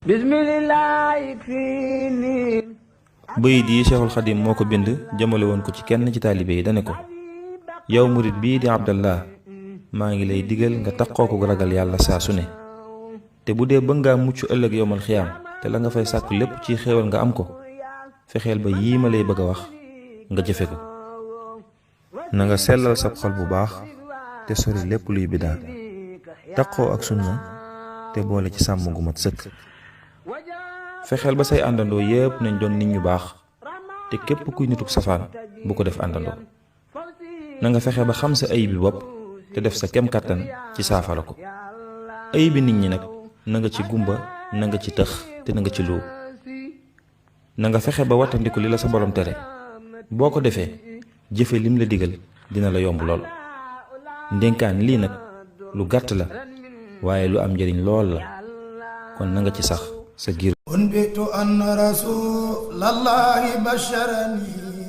bismillah fini bayit yi Cheikhul Khadim moo ko bind jëmale woon ko ci kenn ci taalibe yi dane ko yow murit bii di Abdallah maa ngi lay digal nga takkoo ko ragal yàlla saa su ne te bu dee bëgg ngaa mucc ëllëg yowmal xiyaam te la nga fay sàkk lépp ci xéewal nga am ko fexeel ba yii ma lay bëgg a wax nga jëfe ko na nga sellal sab xol bu baax te sori lépp luy bidaa takkoo ak sunna te boole ci sàmm gu mat sëkk fexeel ba say àndandoo yépp nañ doon nit ñu baax te képp kuy nituk safaan bu ko def àndandoo na nga fexe ba xam sa ayibi bopp te def sa kem kàttan ci saafara ko ayibi nit ñi nag na nga ci gumba na nga ci tëx te na nga ci luu na nga fexe ba wattandiku li la sa borom tere boo ko defee jëfe lim la digal dina la yomb lool ndénkaan lii nag lu gàtt la waaye lu am njëriñ lool la kon na nga ci sax sa giir أنبئت أن رسول الله بشرني